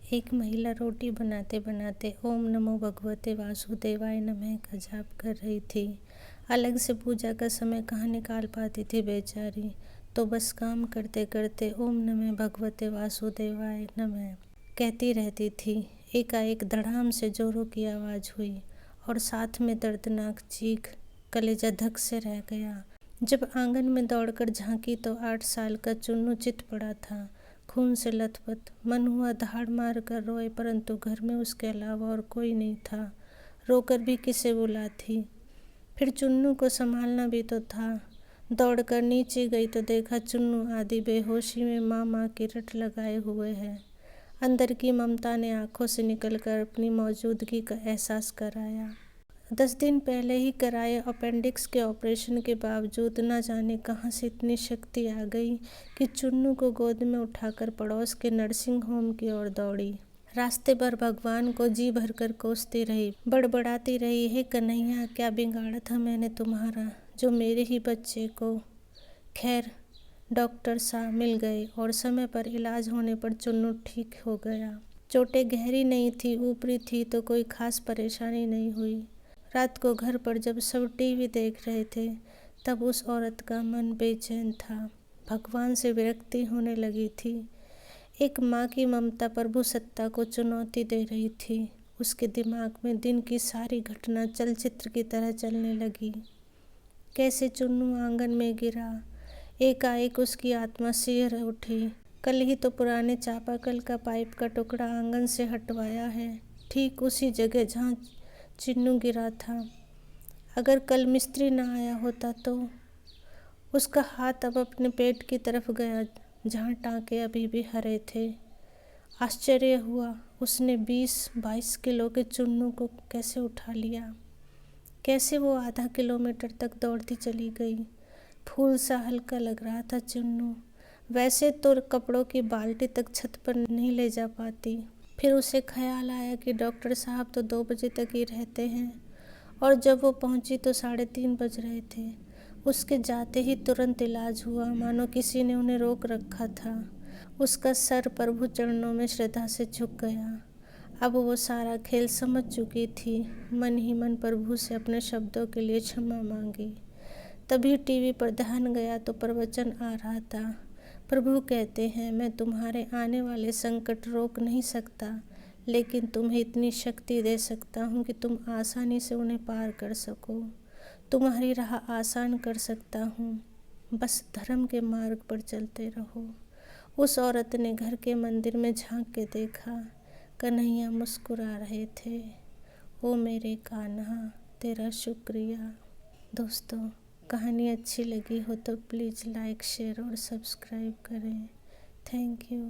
एक महिला रोटी बनाते बनाते ओम नमो भगवते वासुदेवाय नमः का जाप कर रही थी। अलग से पूजा का समय कहाँ निकाल पाती थी बेचारी, तो बस काम करते करते ओम नमः भगवते वासुदेवाय नमः कहती रहती थी। एकाएक धड़ाम से जोरों की आवाज़ हुई और साथ में दर्दनाक चीख। कलेजा धक से रह गया। जब आंगन में दौड़कर झांकी तो 8 साल का चुन्नू चित पड़ा था, खून से लथपथ। मन हुआ दहाड़ मार कर रोए, परंतु घर में उसके अलावा और कोई नहीं था। रोकर भी किसे बुलाती। फिर चुन्नू को संभालना भी तो था। दौड़कर नीचे गई तो देखा चुन्नू आधी बेहोशी में माँ की रट लगाए हुए है। अंदर की ममता ने आंखों से निकलकर अपनी मौजूदगी का एहसास कराया। 10 दिन पहले ही कराए अपेंडिक्स के ऑपरेशन के बावजूद न जाने कहाँ से इतनी शक्ति आ गई कि चुन्नू को गोद में उठाकर पड़ोस के नर्सिंग होम की ओर दौड़ी। रास्ते भर भगवान को जी भरकर कोसती रही, बड़बड़ाती रही, हे कन्हैया क्या बिगाड़ा था मैंने तुम्हारा, जो मेरे ही बच्चे को। खैर डॉक्टर साहब मिल गए और समय पर इलाज होने पर चुन्नू ठीक हो गया। चोटें गहरी नहीं थी, ऊपरी थी, तो कोई खास परेशानी नहीं हुई। रात को घर पर जब सब टीवी देख रहे थे तब उस औरत का मन बेचैन था। भगवान से विरक्ति होने लगी थी। एक माँ की ममता प्रभु सत्ता को चुनौती दे रही थी। उसके दिमाग में दिन की सारी घटना चलचित्र की तरह चलने लगी। कैसे चुन्नू आंगन में गिरा, एकाएक उसकी आत्मा सिहर उठी। कल ही तो पुराने चापाकल का पाइप का टुकड़ा आंगन से हटवाया है, ठीक उसी जगह जहाँ चिन्नू गिरा था। अगर कल मिस्त्री ना आया होता तो। उसका हाथ अब अपने पेट की तरफ गया जहाँ टाँके अभी भी हरे थे। आश्चर्य हुआ, उसने 20-22 किलो के चुन्नू को कैसे उठा लिया। कैसे वो आधा किलोमीटर तक दौड़ती चली गई। फूल सा हल्का लग रहा था चुन्नू। वैसे तो कपड़ों की बाल्टी तक छत पर नहीं ले जा पाती। फिर उसे ख्याल आया कि डॉक्टर साहब तो 2 बजे तक ही रहते हैं और जब वो पहुंची तो 3:30 बज रहे थे। उसके जाते ही तुरंत इलाज हुआ, मानो किसी ने उन्हें रोक रखा था। उसका सर प्रभु चरणों में श्रद्धा से झुक गया। अब वो सारा खेल समझ चुकी थी। मन ही मन प्रभु से अपने शब्दों के लिए क्षमा मांगी। तभी टीवी पर ध्यान गया तो प्रवचन आ रहा था। प्रभु कहते हैं, मैं तुम्हारे आने वाले संकट रोक नहीं सकता, लेकिन तुम्हें इतनी शक्ति दे सकता हूँ कि तुम आसानी से उन्हें पार कर सको। तुम्हारी राह आसान कर सकता हूँ, बस धर्म के मार्ग पर चलते रहो। उस औरत ने घर के मंदिर में झांक के देखा। कन्हैया मुस्कुरा रहे थे। ओ मेरे कान्हा, तेरा शुक्रिया। दोस्तों, कहानी अच्छी लगी हो तो प्लीज़ लाइक, शेयर और सब्सक्राइब करें। Thank you.